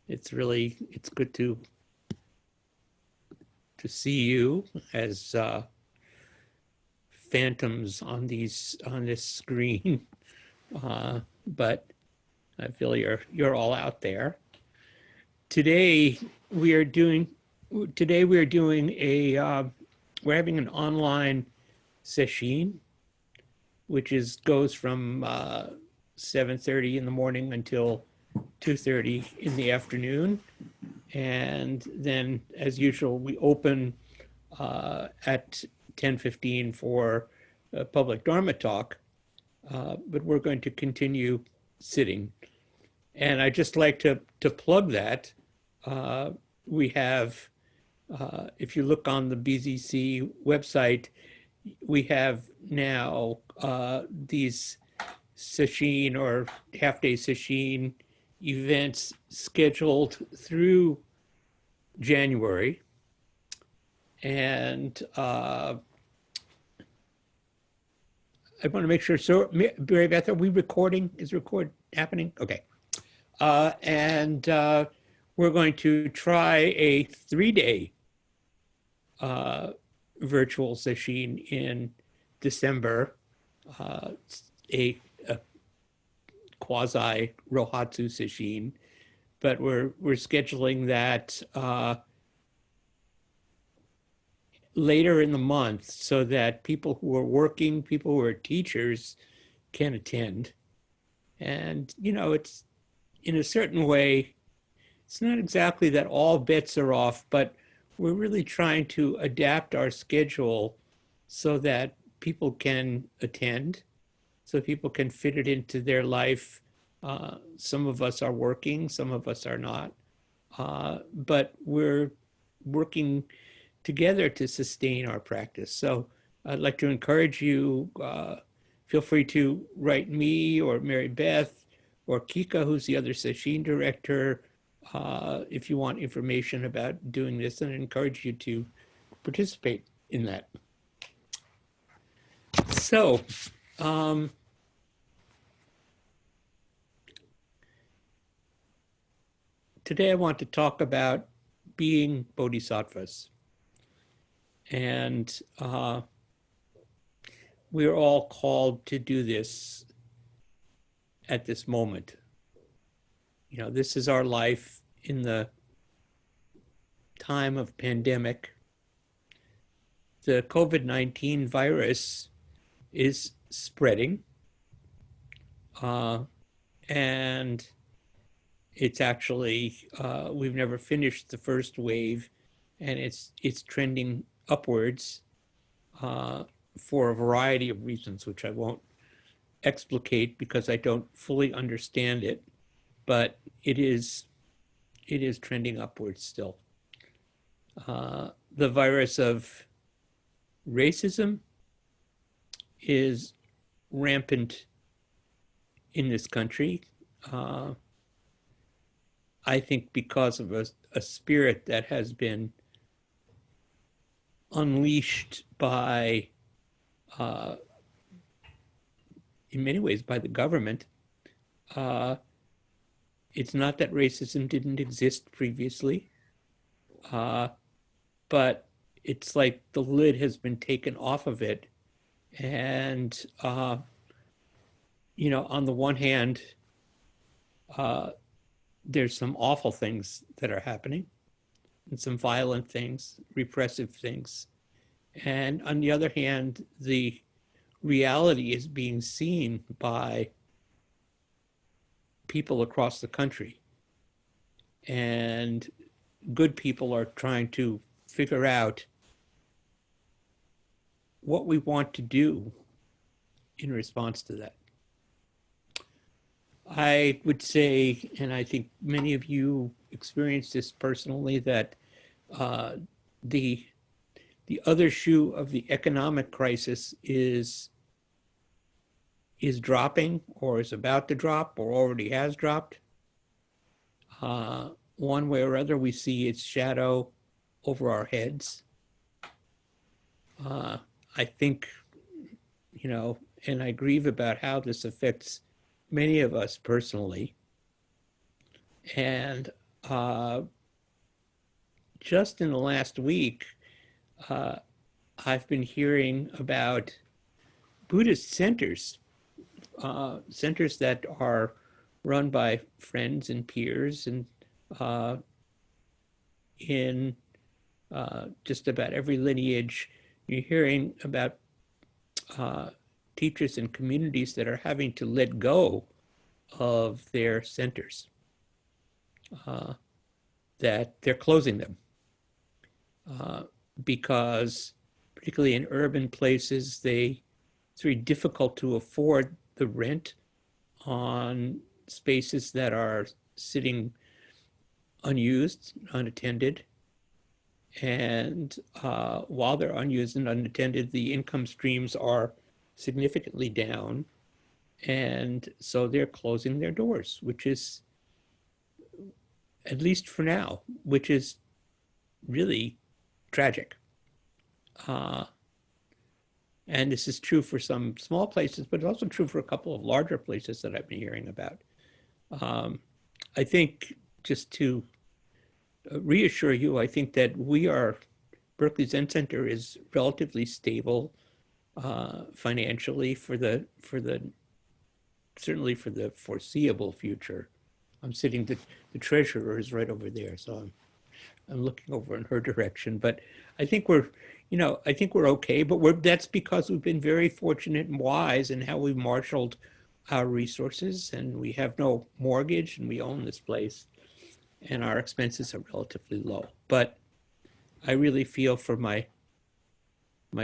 It's good to see you as phantoms on this screen, but I feel you're all out there. Today we are doing we're having an online session, which goes from 7:30 in the morning until 2:30 in the afternoon. And then, as usual, we open at 10:15 for a public Dharma talk, but we're going to continue sitting. And I'd just like to plug that. We have, if you look on the BZC website, we have now these session or half-day session events scheduled through January. And I want to make sure, so Mary Beth, are we recording? Is record happening? Okay. And we're going to try a 3-day virtual session in December, a quasi Rohatsu session, but we're scheduling that later in the month so that people who are working, people who are teachers can attend. And, you know, it's in a certain way, it's not exactly that all bets are off, but we're really trying to adapt our schedule so that people can attend, so people can fit it into their life. Some of us are working, some of us are not, but we're working together to sustain our practice. So I'd like to encourage you, feel free to write me or Mary Beth or Kika, who's the other session director, if you want information about doing this, and I encourage you to participate in that. So, today I want to talk about being bodhisattvas. And we're all called to do this at this moment. You know, this is our life in the time of pandemic. The COVID-19 virus is spreading, and it's actually, we've never finished the first wave, and it's trending upwards for a variety of reasons, which I won't explicate because I don't fully understand it, but it is trending upwards still. The virus of racism is rampant in this country. I think because of a spirit that has been unleashed by, in many ways, by the government. It's not that racism didn't exist previously, but it's like the lid has been taken off of it. And, you know, on the one hand, there's some awful things that are happening, and some violent things, repressive things. And on the other hand, the reality is being seen by people across the country. And good people are trying to figure out what we want to do in response to that. I would say, and I think many of you experienced this personally, that the other shoe of the economic crisis is dropping, or is about to drop, or already has dropped. One way or other, we see its shadow over our heads. I think, you know, and I grieve about how this affects many of us personally. And just in the last week, I've been hearing about Buddhist centers, centers that are run by friends and peers, and in just about every lineage, you're hearing about teachers and communities that are having to let go of their centers, that they're closing them because, particularly in urban places, it's very difficult to afford the rent on spaces that are sitting unused, unattended. And while they're unused and unattended, the income streams are significantly down. And so they're closing their doors, which is, at least for now, which is really tragic. And this is true for some small places, but it's also true for a couple of larger places that I've been hearing about. I think, just to reassure you, I think that Berkeley Zen Center is relatively stable financially certainly for the foreseeable future. I'm sitting, the treasurer is right over there, so I'm looking over in her direction. But I think we're okay, but that's because we've been very fortunate and wise in how we've marshaled our resources, and we have no mortgage, and we own this place, and our expenses are relatively low. But I really feel for my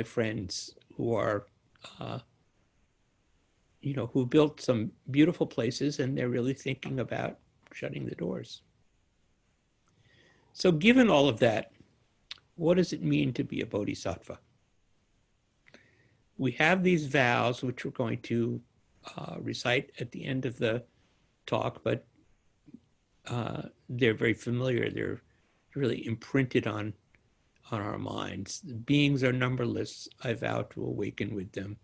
friends who are, who built some beautiful places, and they're really thinking about shutting the doors. So given all of that, what does it mean to be a bodhisattva? We have these vows, which we're going to recite at the end of the talk, but they're very familiar. They're really imprinted on our minds. Beings are numberless. I vow to awaken with them.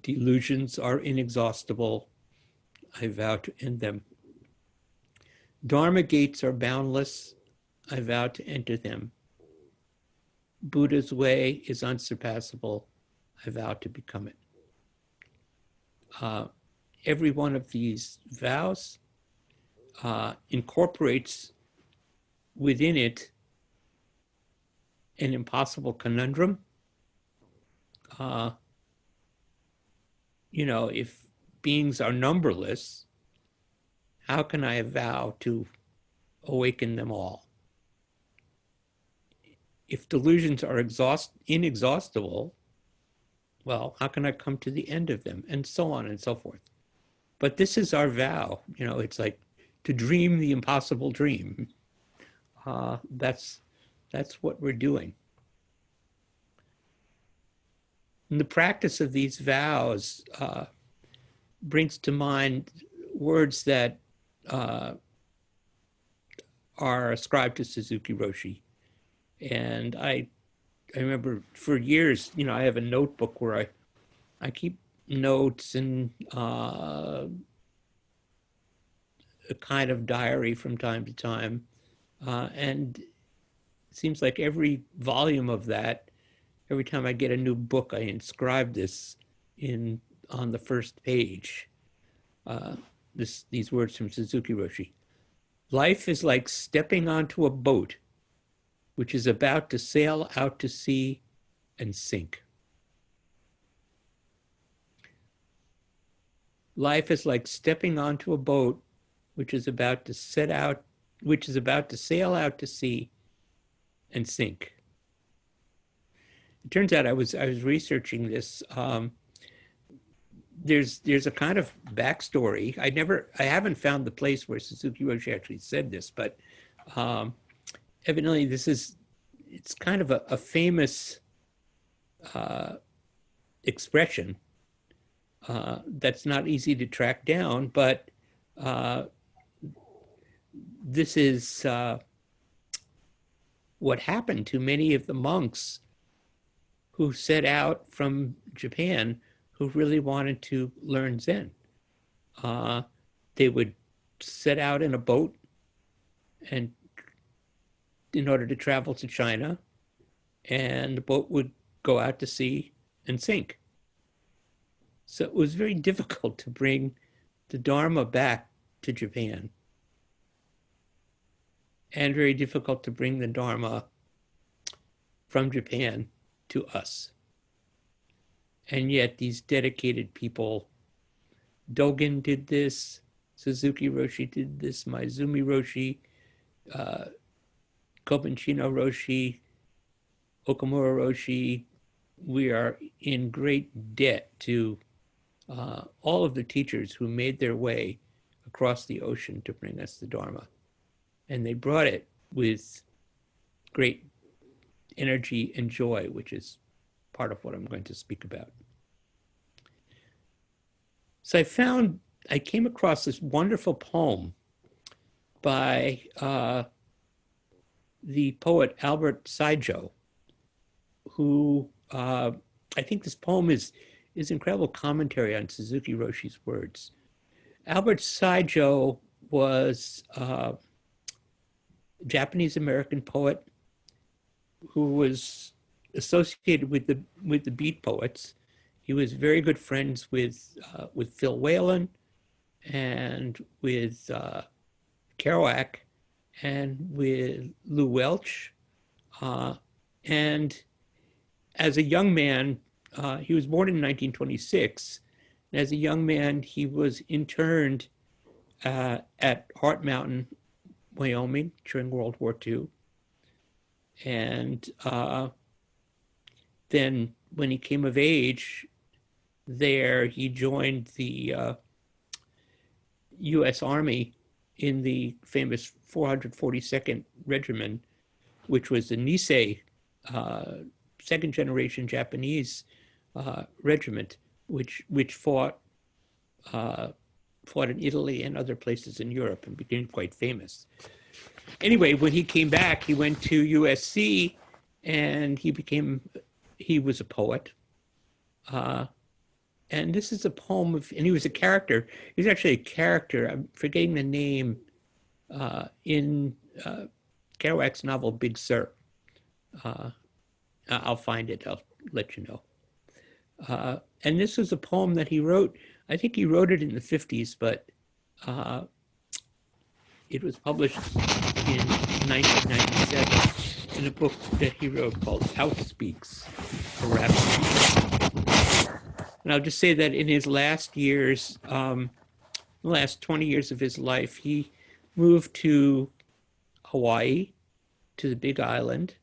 Delusions are inexhaustible. I vow to end them. Dharma gates are boundless. I vow to enter them. Buddha's way is unsurpassable. I vow to become it. Every one of these vows incorporates within it an impossible conundrum. If beings are numberless, how can I vow to awaken them all? If delusions are inexhaustible, well, how can I come to the end of them? And so on and so forth. But this is our vow. It's like to dream the impossible dream. That's what we're doing. And the practice of these vows brings to mind words that are ascribed to Suzuki Roshi. And I remember for years, I have a notebook where I keep notes and a kind of diary from time to time. And it seems like every volume of that, every time I get a new book, I inscribe this on the first page. These words from Suzuki Roshi. Life is like stepping onto a boat which is about to sail out to sea and sink. Life is like stepping onto a boat which is about to sail out to sea and sink. It turns out I was researching this. There's a kind of backstory. I haven't found the place where Suzuki Roshi actually said this, but evidently it's kind of a famous expression that's not easy to track down, but this is what happened to many of the monks who set out from Japan who really wanted to learn Zen. They would set out in a boat and in order to travel to China, and the boat would go out to sea and sink. So it was very difficult to bring the Dharma back to Japan, and very difficult to bring the Dharma from Japan to us. And yet these dedicated people, Dogen did this, Suzuki Roshi did this, Maizumi Roshi, Kobanshino Roshi, Okamura Roshi. We are in great debt to all of the teachers who made their way across the ocean to bring us the Dharma. And they brought it with great energy and joy, which is part of what I'm going to speak about. So I came across this wonderful poem by the poet Albert Saijo, who I think this poem is incredible commentary on Suzuki Roshi's words. Albert Saijo was a Japanese-American poet who was associated with the Beat Poets. He was very good friends with Phil Whalen and with Kerouac and with Lou Welch. And as a young man, he was born in 1926. And as a young man, he was interned at Heart Mountain, Wyoming during World War II. And then when he came of age there, he joined the U.S. Army in the famous 442nd Regiment, which was the Nisei second generation Japanese regiment, which fought in Italy and other places in Europe and became quite famous. Anyway, when he came back, he went to USC and he was a poet. And this is a poem and he was a character. He was actually a character, I'm forgetting the name, in Kerouac's novel, Big Sur. I'll find it, I'll let you know. And this was a poem that he wrote, I think he wrote it in the 50s, but it was published in 1997 in a book that he wrote called Outspeaks, a Rhapsody. And I'll just say that in his last years, the last 20 years of his life, he moved to Hawaii, to the Big Island,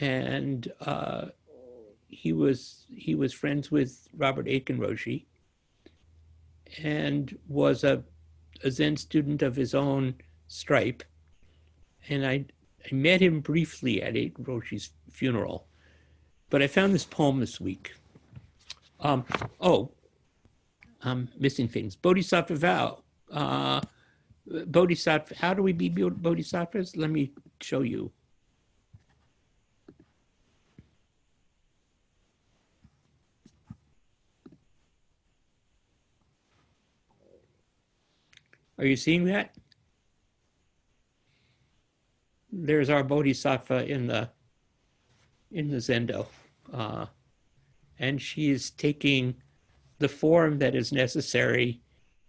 and he was friends with Robert Aitken Roshi, and was a Zen student of his own stripe. And I met him briefly at Aitken Roshi's funeral, but I found this poem this week. I'm missing things. Bodhisattva Vow. Bodhisattva, how do we be bodhisattvas? Let me show you. Are you seeing that? There's our bodhisattva in the Zendo. And she is taking the form that is necessary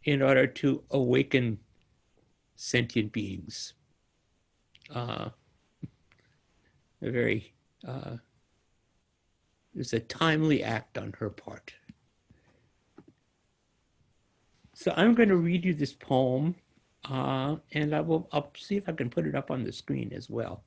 in order to awaken sentient beings. It's a timely act on her part. So I'm going to read you this poem, and I'll see if I can put it up on the screen as well.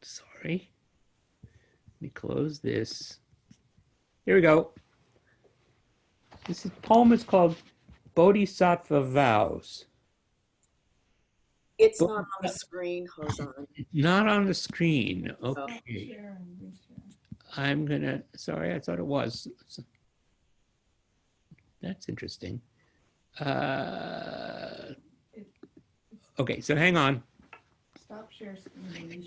Sorry. Let me close this. Here we go. This poem is called Bodhisattva Vows. It's not on the screen, Hozan. Not on the screen. Okay. I'm gonna, sorry, I thought it was. That's interesting. Okay, so hang on. Stop share screen.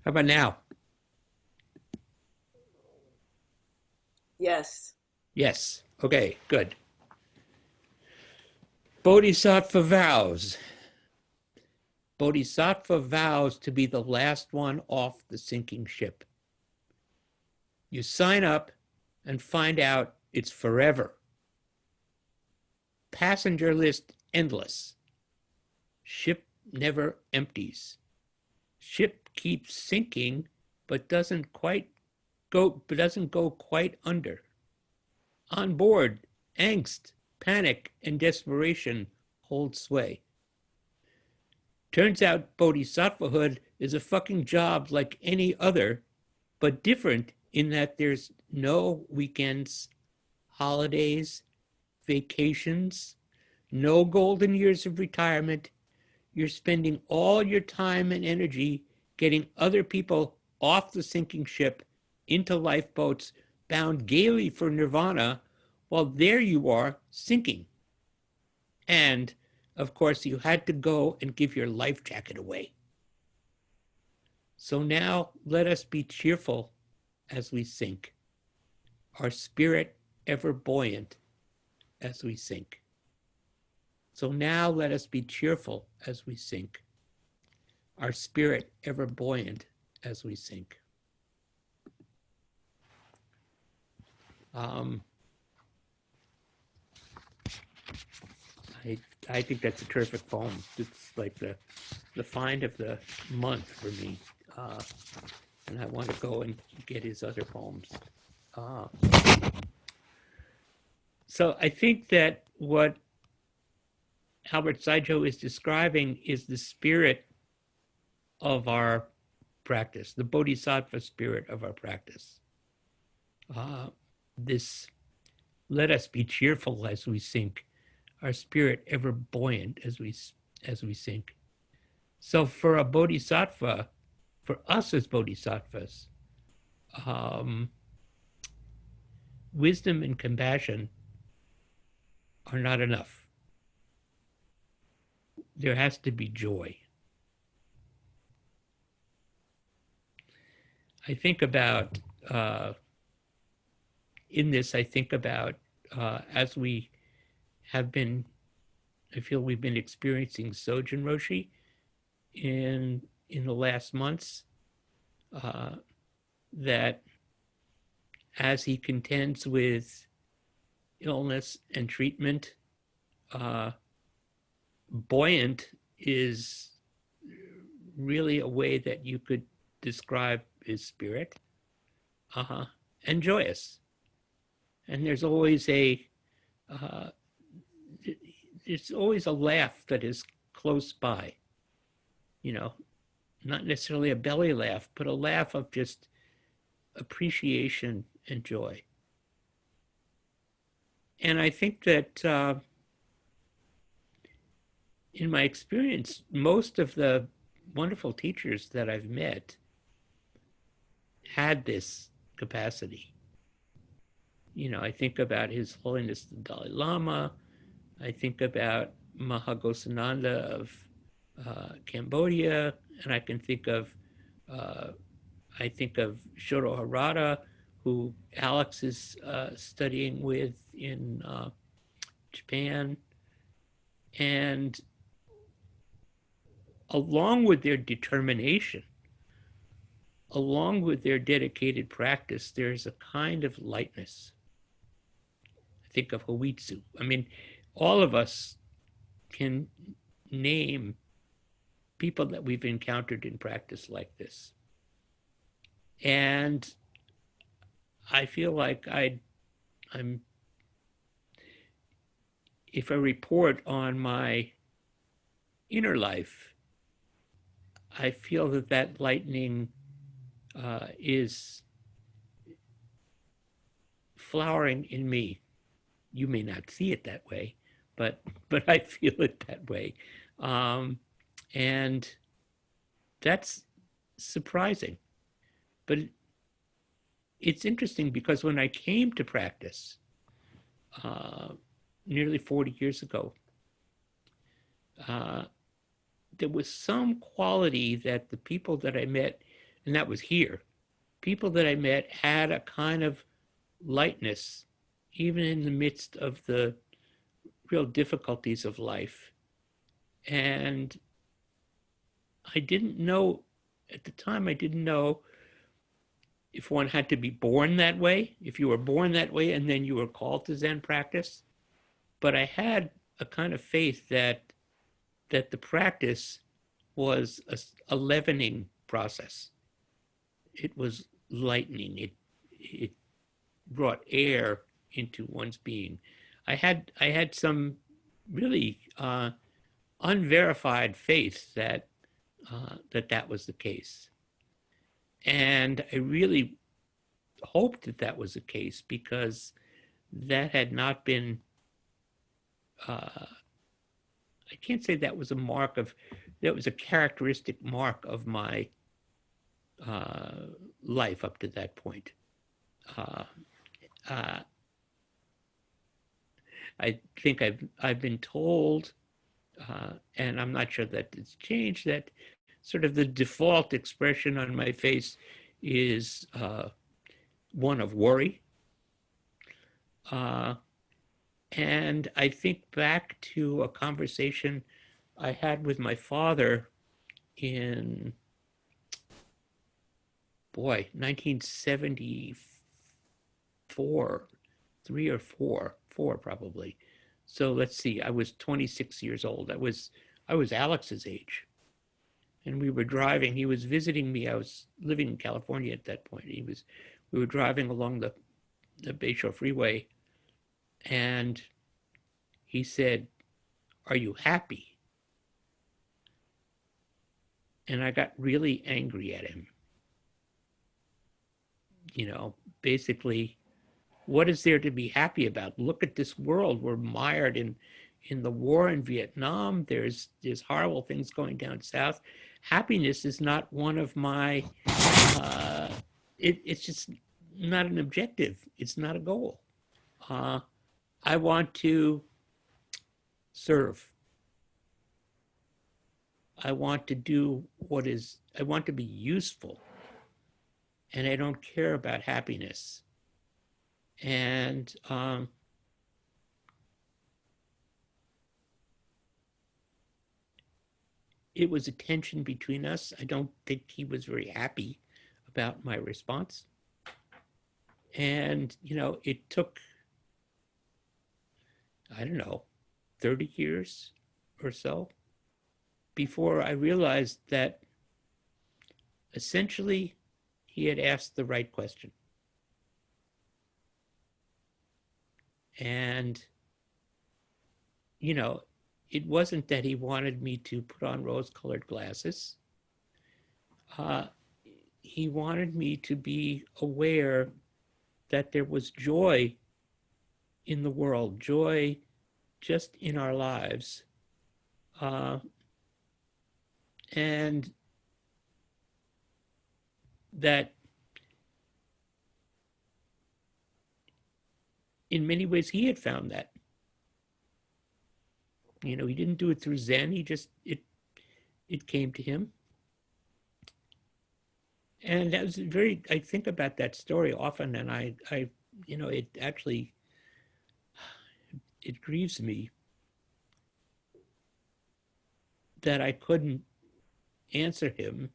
How about now? Yes. Yes. Okay, good. Bodhisattva vows. Bodhisattva vows to be the last one off the sinking ship. You sign up and find out it's forever. Passenger list endless. Ship never empties. Ship keeps sinking, but doesn't go quite under. On board, angst, panic, and desperation hold sway. Turns out bodhisattvahood is a fucking job like any other, but different in that there's no weekends, holidays, vacations, no golden years of retirement. You're spending all your time and energy getting other people off the sinking ship into lifeboats bound gaily for nirvana, while there you are sinking. And of course, you had to go and give your life jacket away. So now let us be cheerful as we sink, our spirit ever buoyant as we sink. So now let us be cheerful as we sink, our spirit ever buoyant as we sink. I think that's a terrific poem. It's like the find of the month for me. And I want to go and get his other poems. So I think that what Albert Saijo is describing is the spirit of our practice, the Bodhisattva spirit of our practice. This, let us be cheerful as we sink, our spirit ever buoyant as we sink. So for a bodhisattva, for us as bodhisattvas, wisdom and compassion are not enough. There has to be joy. I think about, in this, I think about as we have been, I feel we've been experiencing Sojin Roshi in the last months, that as he contends with illness and treatment, buoyant is really a way that you could describe his spirit, and joyous. And there's always a laugh that is close by, you know, not necessarily a belly laugh, but a laugh of just appreciation and joy. And I think that in my experience, most of the wonderful teachers that I've met had this capacity. You know, I think about His Holiness the Dalai Lama. I think about Mahagosananda of Cambodia, and I think of Shodo Harada, who Alex is studying with in Japan. And along with their determination, along with their dedicated practice, there's a kind of lightness. I think of Hoitsu. I mean, all of us can name people that we've encountered in practice like this. And I feel like if I report on my inner life, I feel that lightning is flowering in me. You may not see it that way, but I feel it that way. And that's surprising. But it's interesting because when I came to practice nearly 40 years ago, there was some quality that the people that I met and that was here. People that I met had a kind of lightness, even in the midst of the real difficulties of life. And I didn't know, at the time, I didn't know if one had to be born that way, if you were born that way and then you were called to Zen practice. But I had a kind of faith that the practice was a leavening process. It was lightening. It brought air into one's being. I had some really unverified faith that that was the case, and I really hoped that that was the case, because that had not been. I can't say that was that was a characteristic mark of my life up to that point. I think I've been told, and I'm not sure that it's changed, that sort of the default expression on my face is one of worry. And I think back to a conversation I had with my father in, 1974, 4 probably. So let's see, I was 26 years old. I was Alex's age. And we were driving, he was visiting me. I was living in California at that point. We were driving along the Bayshore Freeway, and he said, "Are you happy?" And I got really angry at him. Basically, what is there to be happy about? Look at this world. We're mired in the war in Vietnam. There's horrible things going down south. Happiness is not one of my, it's just not an objective. It's not a goal. I want to serve. I want to do I want to be useful. And I don't care about happiness. And it was a tension between us. I don't think he was very happy about my response. And, it took, I don't know, 30 years or so before I realized that essentially he had asked the right question. And, it wasn't that he wanted me to put on rose-colored glasses. He wanted me to be aware that there was joy in the world, joy just in our lives. And that in many ways he had found that. He didn't do it through Zen. He just, it came to him. And that was I think about that story often, and I it actually, it grieves me that I couldn't answer him,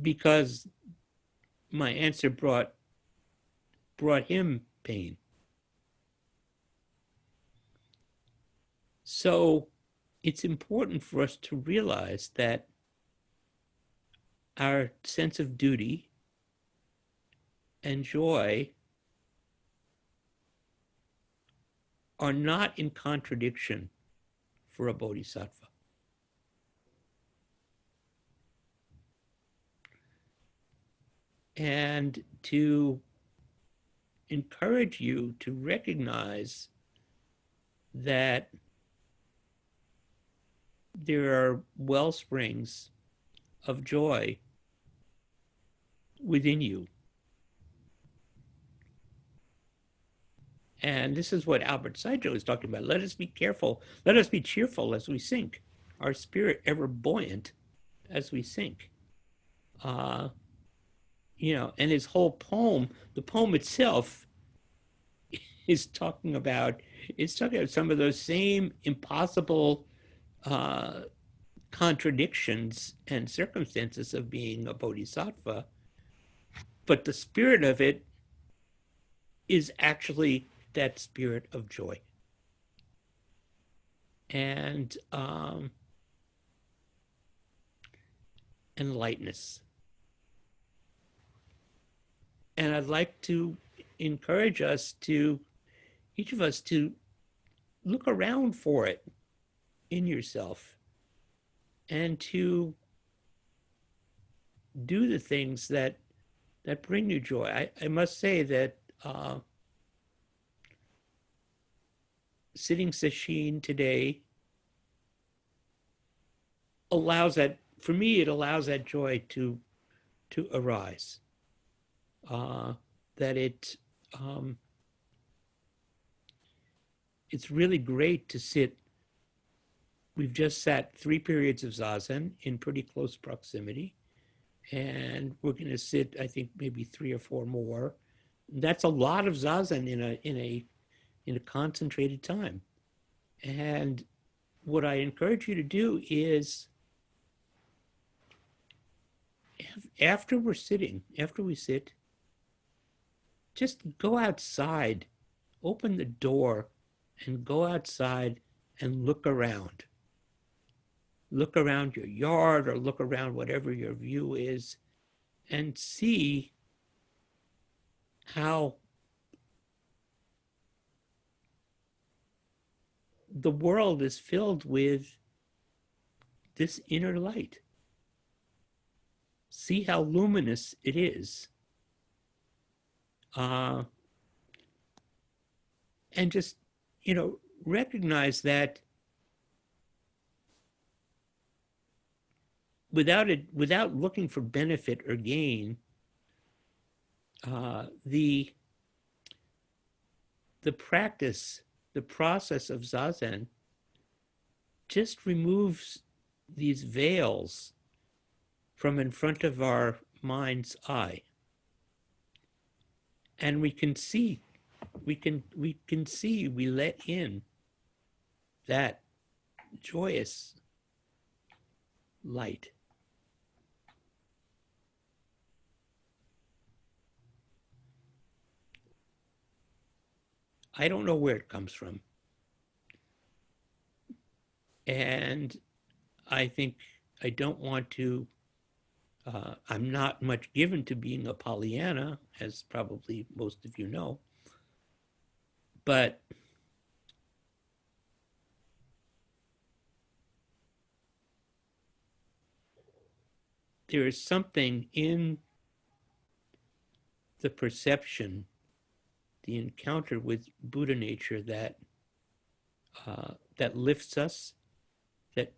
because my answer brought him pain. So it's important for us to realize that our sense of duty and joy are not in contradiction for a bodhisattva. And to encourage you to recognize that there are well springs of joy within you. And this is what Albert Saijo is talking about. Let us be careful. Let us be cheerful as we sink. Our spirit ever buoyant as we sink. and his whole poem, the poem itself is talking about, some of those same impossible uh, contradictions and circumstances of being a bodhisattva, but the spirit of it is actually that spirit of joy and lightness. And I'd like to encourage each of us to look around for it in yourself and to do the things that bring you joy. I must say that sitting sesshin today allows that, for me, it allows that joy to arise. That it's really great to sit. We've just sat 3 periods of zazen in pretty close proximity, and we're going to sit, I think, maybe 3 or 4 more. That's a lot of zazen in a concentrated time. And what I encourage you to do is, after we sit, just go outside, open the door, and go outside and look around. Look around your yard or look around whatever your view is and see how the world is filled with this inner light. See how luminous it is. And just, recognize that without looking for benefit or gain, the practice, the process of zazen just removes these veils from in front of our mind's eye. And we let in that joyous light. I don't know where it comes from. And I think I don't want to, I'm not much given to being a Pollyanna, as probably most of you know. But there is something in the perception, the encounter with Buddha nature that lifts us, that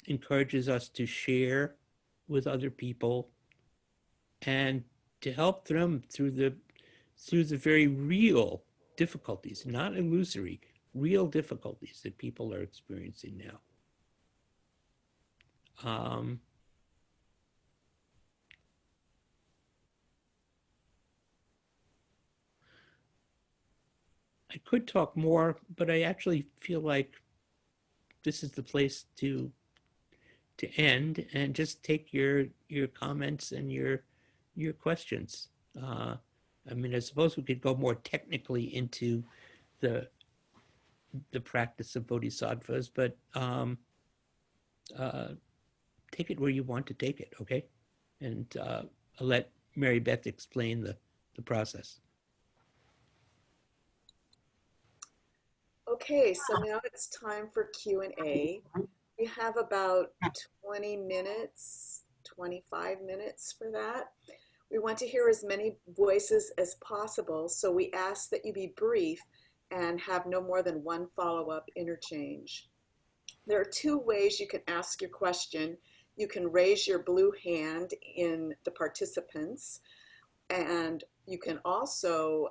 encourages us to share with other people, and to help them through the very real difficulties, not illusory, real difficulties that people are experiencing now. I could talk more, but I actually feel like this is the place to end and just take your comments and your questions. I mean, I suppose we could go more technically into the practice of bodhisattvas, but take it where you want to take it, okay? And I'll let Mary Beth explain the process. Okay, so now it's time for Q&A. We have about 20 minutes, 25 minutes for that. We want to hear as many voices as possible, so we ask that you be brief and have no more than one follow-up interchange. There are 2 ways you can ask your question. You can raise your blue hand in the participants, and you can also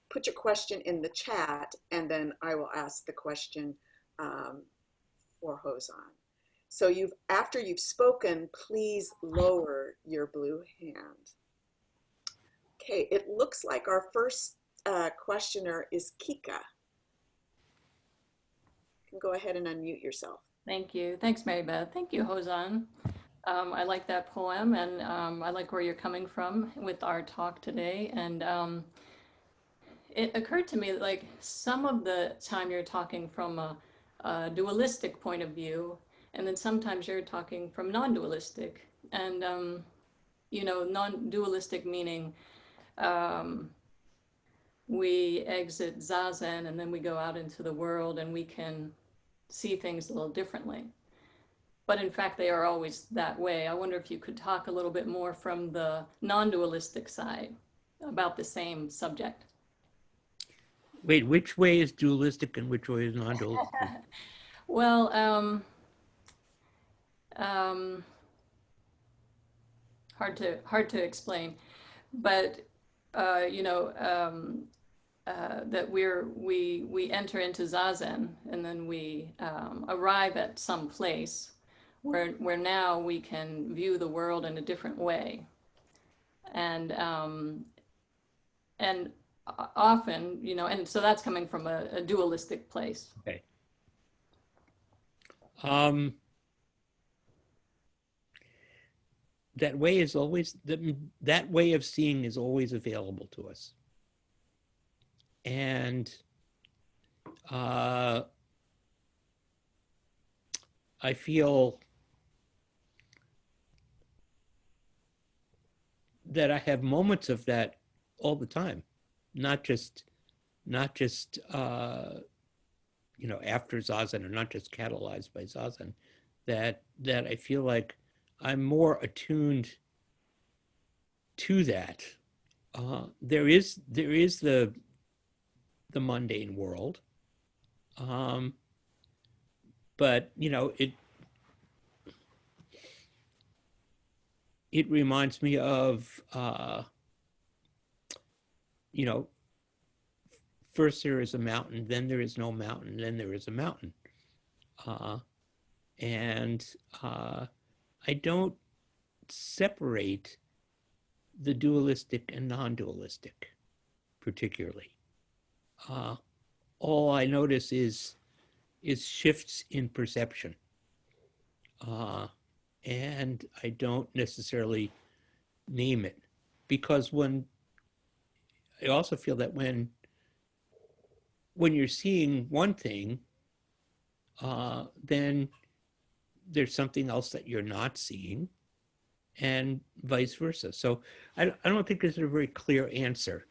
put your question in the chat, and then I will ask the question for Hozan. So after you've spoken, please lower your blue hand. Okay, it looks like our first questioner is Kika. You can go ahead and unmute yourself. Thank you. Thanks, Mary Beth. Thank you, Hozan. I like that poem, and I like where you're coming from with our talk today. And it occurred to me that, like, some of the time you're talking from a dualistic point of view, and then sometimes you're talking from non-dualistic. And, you know, non-dualistic meaning we exit Zazen and then we go out into the world and we can see things a little differently. But in fact, they are always that way. I wonder if you could talk a little bit more from the non-dualistic side about the same subject. Wait, which way is dualistic and which way is non-dualistic? Well, hard to explain, but you know, that we enter into Zazen and then we arrive at some place where now we can view the world in a different way, and often, you know, and so that's coming from a dualistic place. Okay. That way is always, that way of seeing is always available to us. And I feel that I have moments of that all the time, not just you know, after Zazen, or not just catalyzed by Zazen, that I feel like I'm more attuned to that. There is the mundane world, but you know, it reminds me of you know, first there is a mountain, then there is no mountain, then there is a mountain, and I don't separate the dualistic and non-dualistic particularly. All I notice is shifts in perception, and I don't necessarily name it, because I also feel that when you're seeing one thing, then there's something else that you're not seeing, and vice versa. So I don't think there's a very clear answer,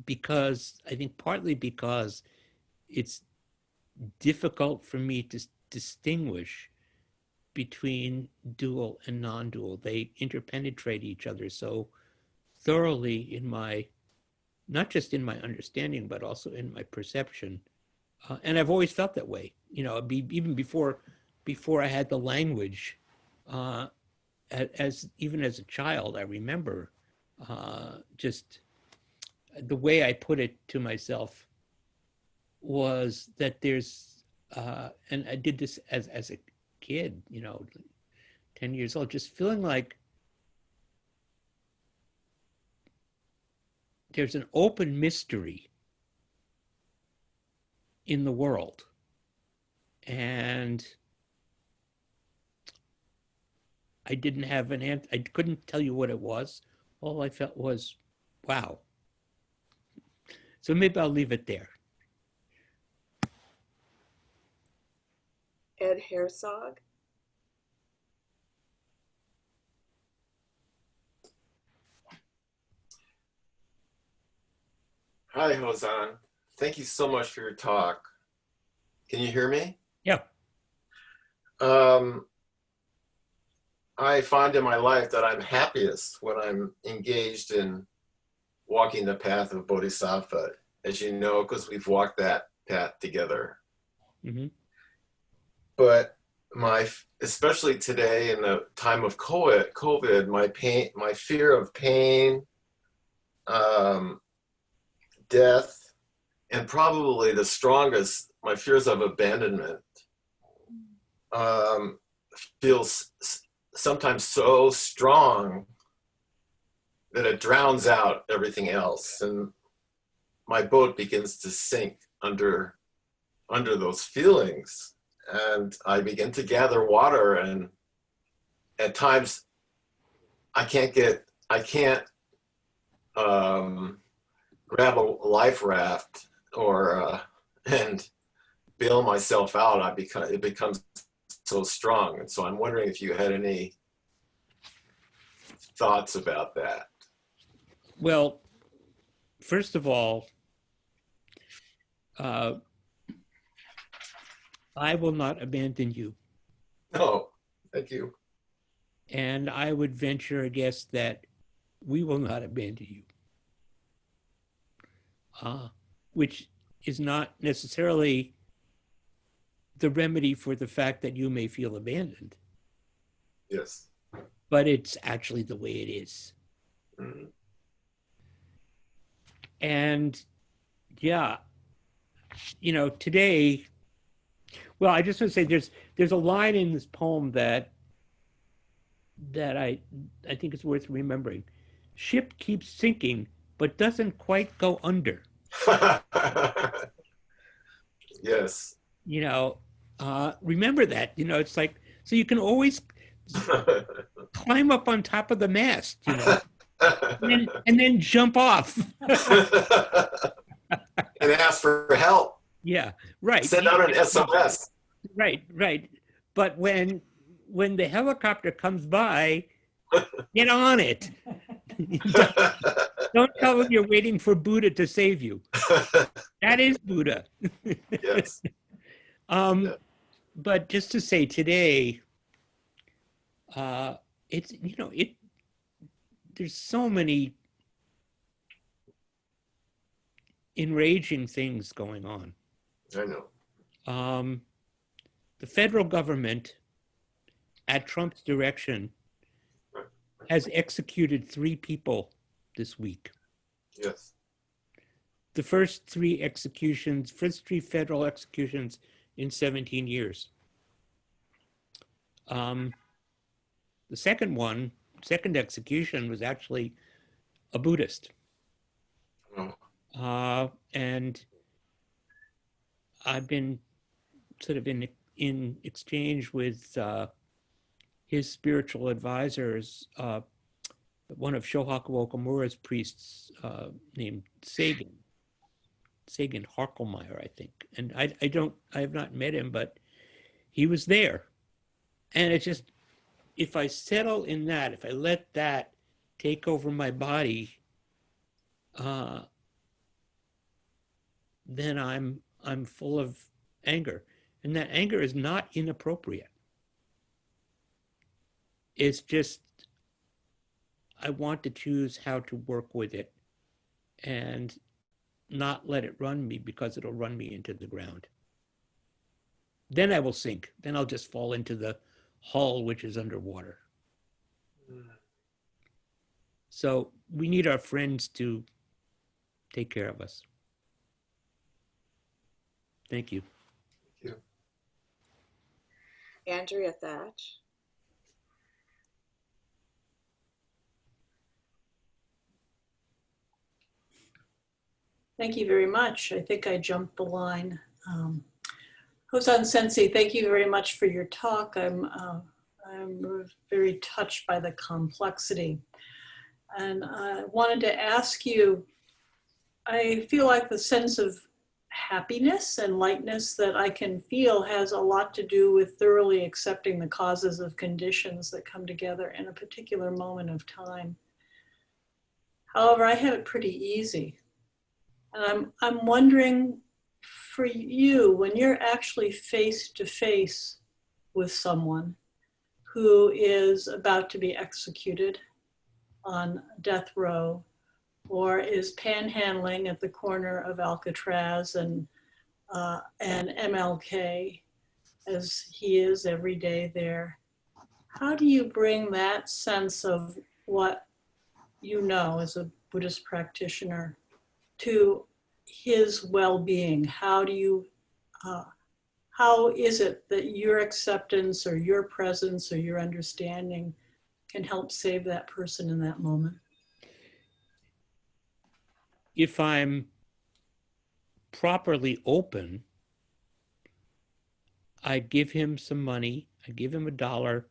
because I think partly because it's difficult for me to distinguish between dual and non-dual. They interpenetrate each other so thoroughly in my, not just in my understanding, but also in my perception. And I've always felt that way, you know, even before I had the language. Even as a child, I remember just the way I put it to myself was that there's, and I did this as a kid, you know, 10 years old, just feeling like there's an open mystery in the world. And I didn't have an answer. I couldn't tell you what it was. All I felt was, wow. So maybe I'll leave it there. Ed Herzog. Hi, Hozan. Thank you so much for your talk. Can you hear me? Yeah. I find in my life that I'm happiest when I'm engaged in walking the path of Bodhisattva, as you know, because we've walked that path together. Mm-hmm. But especially today in the time of COVID, my fear of pain, death, and probably the strongest, my fears of abandonment feels sometimes so strong that it drowns out everything else, and my boat begins to sink under those feelings, and I begin to gather water, and at times I can't grab a life raft or and bail myself out. It becomes so strong, and so I'm wondering if you had any thoughts about that. Well, first of all, I will not abandon you. No, thank you. And I would venture a guess that we will not abandon you, which is not necessarily the remedy for the fact that you may feel abandoned. Yes. But it's actually the way it is. Mm-hmm. And yeah, you know, today, well, I just want to say there's a line in this poem that I think is worth remembering. Ship keeps sinking, but doesn't quite go under. Yes. You know, remember that. You know, it's like, so you can always climb up on top of the mast, you know, and then jump off. And ask for help. Yeah, right. Send out an SOS. Right. But when the helicopter comes by, get on it. Don't tell them you're waiting for Buddha to save you. That is Buddha. Yes. Yeah. But just to say today, it's, you know, there's so many enraging things going on. I know. The federal government, at Trump's direction, has executed 3 people this week. Yes. The first 3 federal executions in 17 years. The second execution was actually a Buddhist. Oh. And I've been sort of in exchange with his spiritual advisors, one of Shohaku Okamura's priests named Sagan Harkelmeyer, I think. And I have not met him, but he was there. And it's just, if I settle in that, if I let that take over my body, then I'm full of anger. And that anger is not inappropriate. It's just, I want to choose how to work with it and not let it run me, because it'll run me into the ground. Then I will sink. Then I'll just fall into the hull, which is underwater. So we need our friends to take care of us. Thank you. Thank you. Andrea Thatch. Thank you very much. I think I jumped the line. Hozan Sensei, thank you very much for your talk. I'm very touched by the complexity. And I wanted to ask you, I feel like the sense of happiness and lightness that I can feel has a lot to do with thoroughly accepting the causes of conditions that come together in a particular moment of time. However, I have it pretty easy. And I'm wondering, for you, when you're actually face to face with someone who is about to be executed on death row, or is panhandling at the corner of Alcatraz and MLK, as he is every day there, how do you bring that sense of what you know as a Buddhist practitioner to his well-being? How do how is it that your acceptance or your presence or your understanding can help save that person in that moment? If I'm properly open, I give him some money, I give him $1,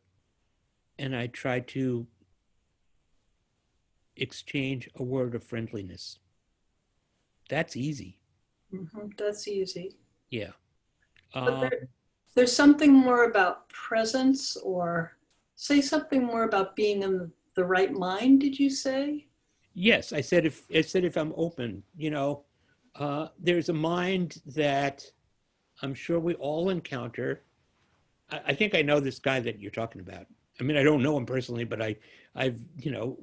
and I try to exchange a word of friendliness. That's easy. That's easy. Yeah. But there's something more about presence, or say something more about being in the right mind, did you say? Yes, I said if I'm open, there's a mind that I'm sure we all encounter. I think I know this guy that you're talking about. I mean, I don't know him personally, but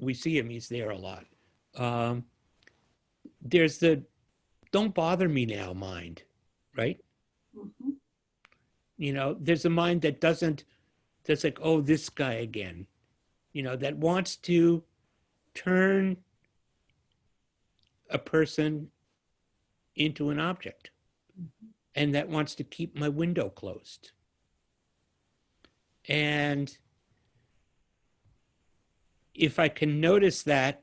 we see him. He's there a lot. There's the "don't bother me now" mind, right? There's a mind that's like, oh, this guy again, that wants to turn a person into an object, and that wants to keep my window closed. And if I can notice that,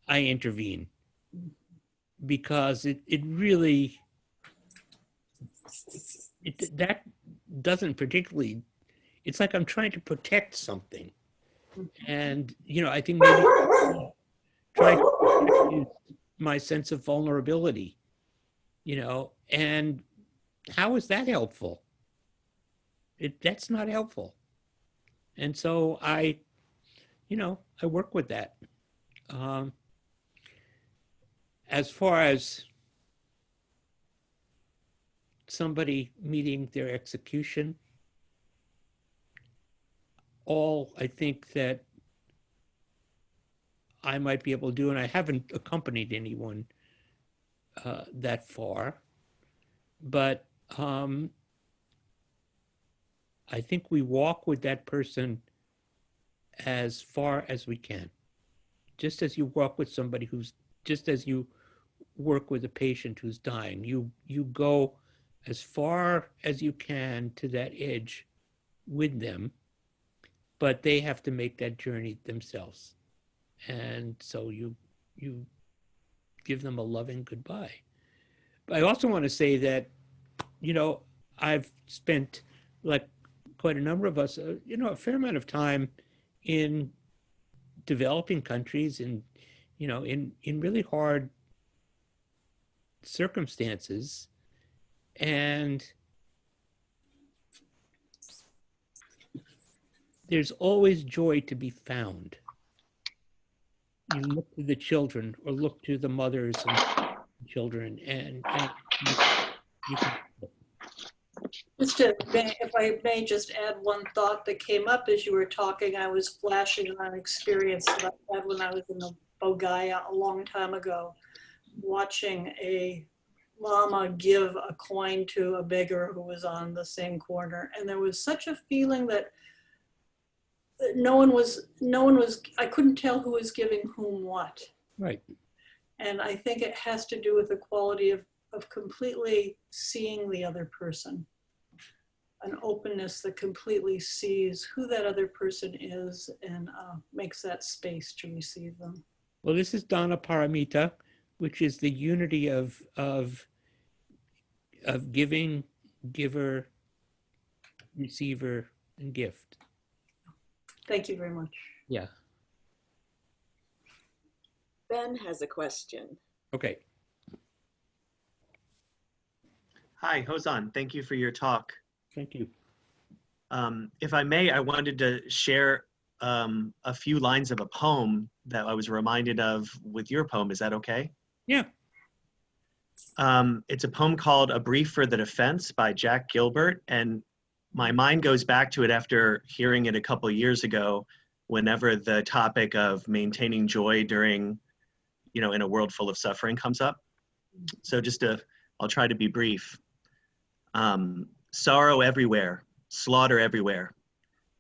I intervene, because it really, that doesn't particularly, it's like I'm trying to protect something. And, I think maybe trying to protect my sense of vulnerability, and how is that helpful? That's not helpful. And so I work with that. As far as somebody meeting their execution, all I think that I might be able to do, and I haven't accompanied anyone that far, but I think we walk with that person as far as we can. Just as you walk with somebody just as you work with a patient who's dying, you go as far as you can to that edge with them, but they have to make that journey themselves. And so you give them a loving goodbye. But I also want to say that, I've spent, like quite a number of us, a fair amount of time in developing countries and, in really hard circumstances. And there's always joy to be found. You look to the children or look to the mothers and children, and you can. If I may just add one thought that came up as you were talking, I was flashing on an experience that I had when I was in the Bogaya a long time ago, watching a Lama give a coin to a beggar who was on the same corner. And there was such a feeling that no one was, I couldn't tell who was giving whom what. Right. And I think it has to do with the quality of completely seeing the other person. An openness that completely sees who that other person is and makes that space to receive them. Well, this is Dana Paramita, which is the unity of giving, giver, receiver, and gift. Thank you very much. Yeah. Ben has a question. Okay. Hi, Hozan. Thank you for your talk. Thank you. If I may, I wanted to share a few lines of a poem that I was reminded of with your poem. Is that okay? Yeah. It's a poem called A Brief for the Defense by Jack Gilbert. And my mind goes back to it after hearing it a couple of years ago, whenever the topic of maintaining joy during, in a world full of suffering comes up. So I'll try to be brief. Sorrow everywhere, slaughter everywhere.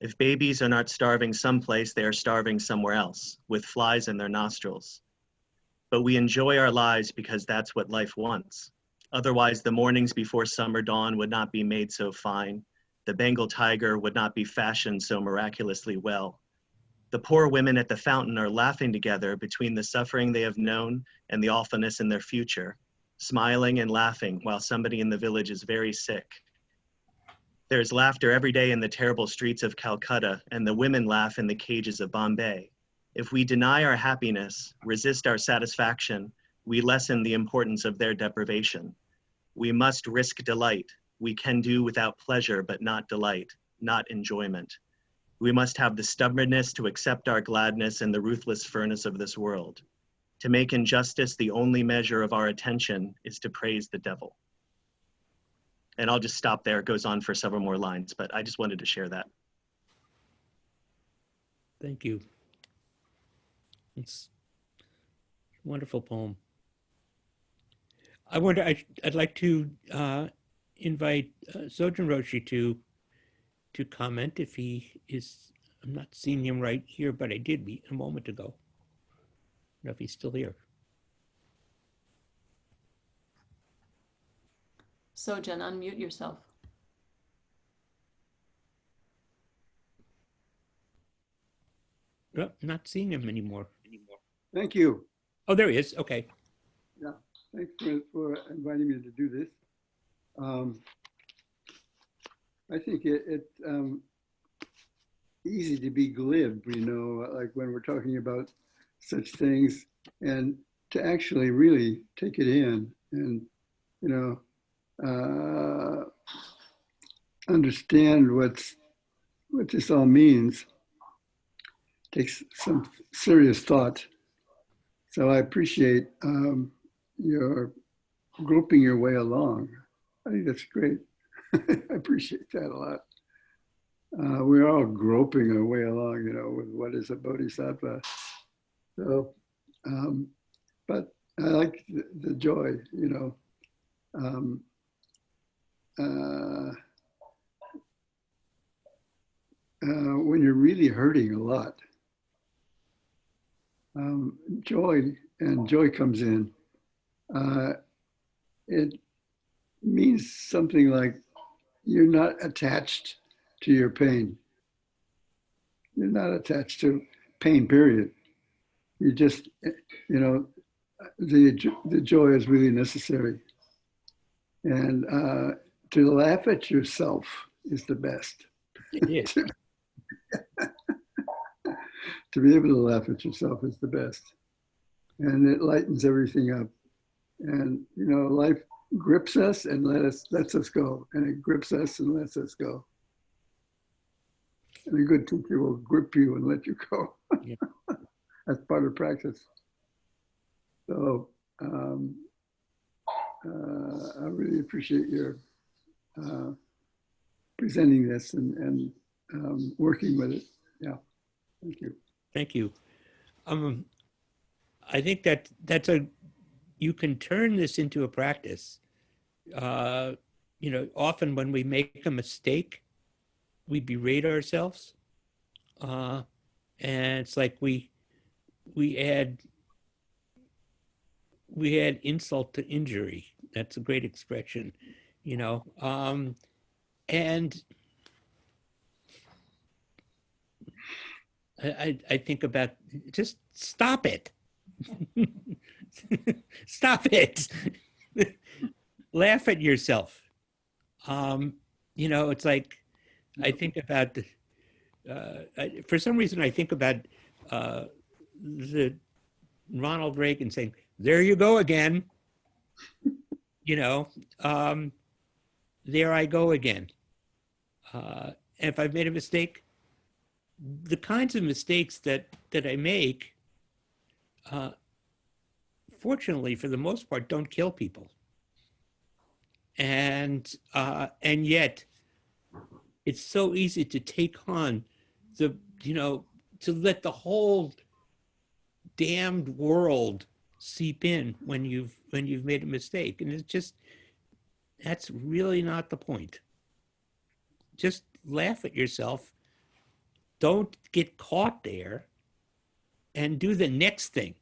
If babies are not starving someplace, they are starving somewhere else, with flies in their nostrils. But we enjoy our lives because that's what life wants. Otherwise, the mornings before summer dawn would not be made so fine. The Bengal tiger would not be fashioned so miraculously well. The poor women at the fountain are laughing together between the suffering they have known and the awfulness in their future, smiling and laughing while somebody in the village is very sick. There is laughter every day in the terrible streets of Calcutta, and the women laugh in the cages of Bombay. If we deny our happiness, resist our satisfaction, we lessen the importance of their deprivation. We must risk delight. We can do without pleasure, but not delight, not enjoyment. We must have the stubbornness to accept our gladness in the ruthless furnace of this world. To make injustice the only measure of our attention is to praise the devil. And I'll just stop there. It goes on for several more lines, but I just wanted to share that. Thank you. It's a wonderful poem. I'd like to invite Sojun Roshi to comment if he is. I'm not seeing him right here, but I did a moment ago. I don't know if he's still here. Sojun, unmute yourself. Oh, not seeing him anymore. Thank you. Oh, there he is. Okay. Yeah, thanks for inviting me to do this. I think it's easy to be glib, you know, like when we're talking about such things, and to actually really take it in and, you know, understand what this all means takes some serious thought. So I appreciate your groping your way along. I think that's great. I appreciate that a lot. We're all groping our way along, you know, with what is a bodhisattva. So, but I like the joy, you know. When you're really hurting a lot, joy comes in. It means something like you're not attached to your pain. You're not attached to pain, period. You just, you know, the joy is really necessary. And to laugh at yourself is the best. Yeah. To be able to laugh at yourself is the best. And it lightens everything up. And, you know, life grips us and lets us go. And it grips us and lets us go. And a good teacher will grip you and let you go. Yeah. That's part of practice. So I really appreciate your presenting this and working with it. Yeah, thank you. Thank you. I think you can turn this into a practice. You know, often when we make a mistake, we berate ourselves. And it's like we add insult to injury. That's a great expression, you know. And I think about just stop it. Stop it. Laugh at yourself. You know, it's like I think about for some reason I think about the Ronald Reagan saying, "There you go again." You know, there I go again. If I've made a mistake, the kinds of mistakes that I make, fortunately, for the most part, don't kill people. And yet, it's so easy to take on to let the whole damned world seep in when you've made a mistake. And it's just, that's really not the point. Just laugh at yourself. Don't get caught there and do the next thing.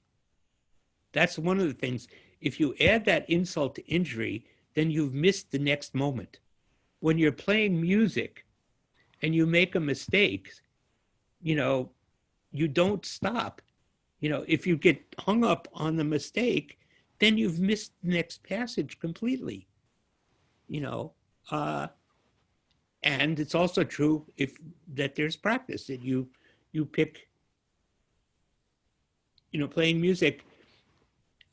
That's one of the things. If you add that insult to injury, then you've missed the next moment. When you're playing music and you make a mistake, you know, you don't stop. You know, if you get hung up on the mistake, then you've missed the next passage completely. You know, and it's also true that there's practice, that you pick, you know, playing music.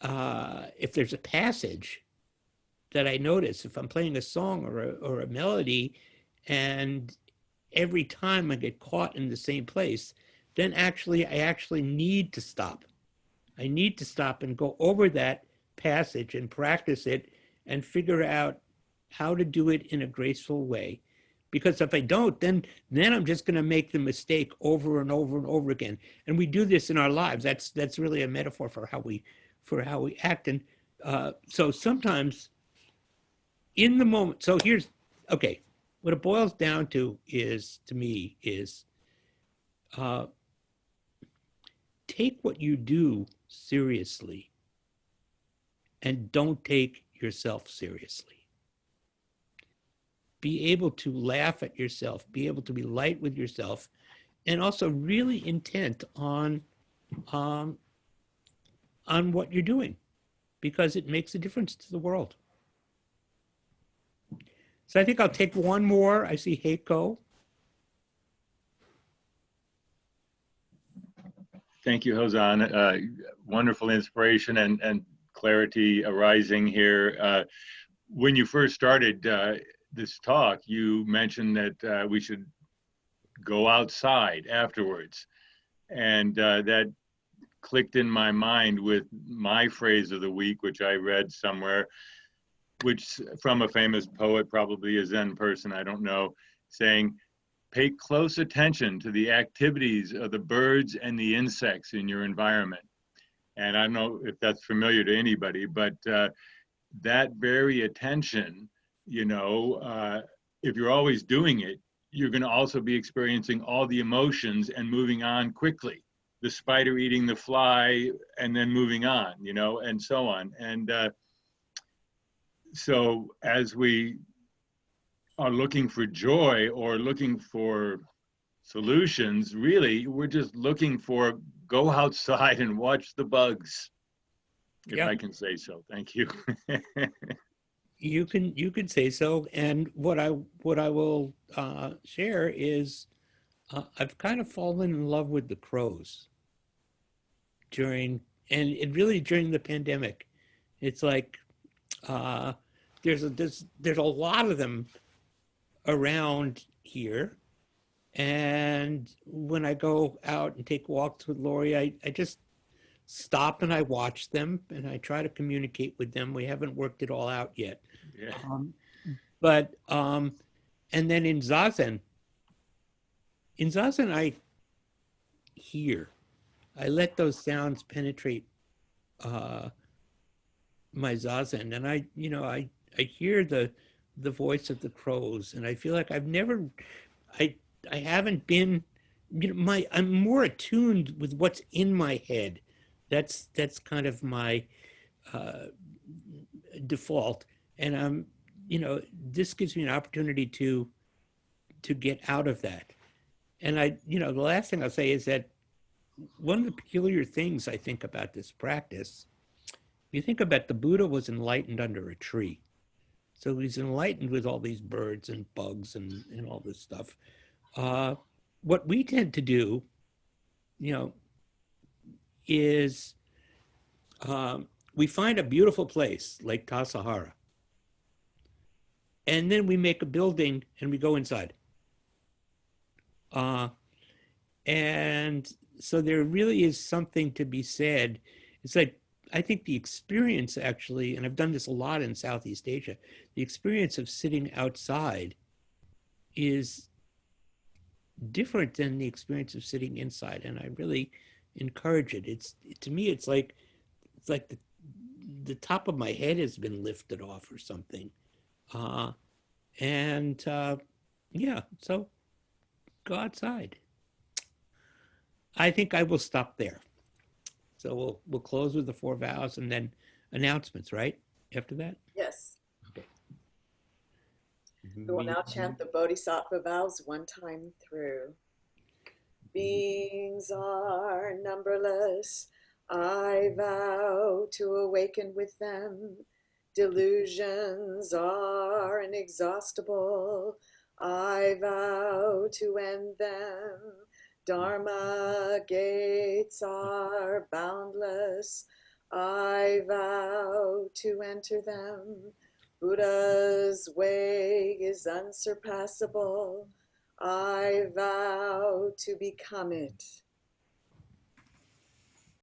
If there's a passage that I notice, if I'm playing a song or a melody, and every time I get caught in the same place, then I actually need to stop. I need to stop and go over that passage and practice it and figure out how to do it in a graceful way. Because if I don't, then I'm just going to make the mistake over and over and over again. And we do this in our lives. That's really a metaphor for how we act. And so sometimes in the moment, so here's, okay, what it boils down to is, to me, is take what you do seriously and don't take yourself seriously. Be able to laugh at yourself, be able to be light with yourself, and also really intent on what you're doing, because it makes a difference to the world. So I think I'll take one more. I see Heiko. Thank you, Hozan. Wonderful inspiration and clarity arising here. When you first started this talk, you mentioned that we should go outside afterwards. And that clicked in my mind with my phrase of the week, which I read somewhere, which from a famous poet, probably a Zen person, I don't know, saying, pay close attention to the activities of the birds and the insects in your environment. And I don't know if that's familiar to anybody, but that very attention, you know, if you're always doing it, you're going to also be experiencing all the emotions and moving on quickly. The spider eating the fly and then moving on, you know, and so on. And so as we are looking for joy or looking for solutions, really, we're just looking for go outside and watch the bugs, if I can say so. Thank you. You can say so. And what I will share is I've kind of fallen in love with the crows during the pandemic. It's like there's a lot of them around here, and when I go out and take walks with Lori, I just stop and I watch them and I try to communicate with them. We haven't worked it all out yet. Yeah. And then in Zazen I let those sounds penetrate my Zazen, and I hear the voice of the crows, and I feel like I haven't been, you know, I'm more attuned with what's in my head. That's kind of my default, and you know, this gives me an opportunity to get out of that. And the last thing I'll say is that one of the peculiar things I think about this practice, you think about the Buddha was enlightened under a tree. So he's enlightened with all these birds and bugs and all this stuff. What we tend to do, you know, is we find a beautiful place like Tassajara, and then we make a building and we go inside. And so there really is something to be said. It's like, I think the experience actually, and I've done this a lot in Southeast Asia, the experience of sitting outside is different than the experience of sitting inside. And I really encourage it. To me, it's like the top of my head has been lifted off or something. So go outside. I think I will stop there. So we'll close with the 4 vows and then announcements, right? After that? Yes. Okay. We will now chant the Bodhisattva Vows one time through. Beings are numberless. I vow to awaken with them. Delusions are inexhaustible. I vow to end them. Dharma gates are boundless. I vow to enter them. Buddha's way is unsurpassable. I vow to become it.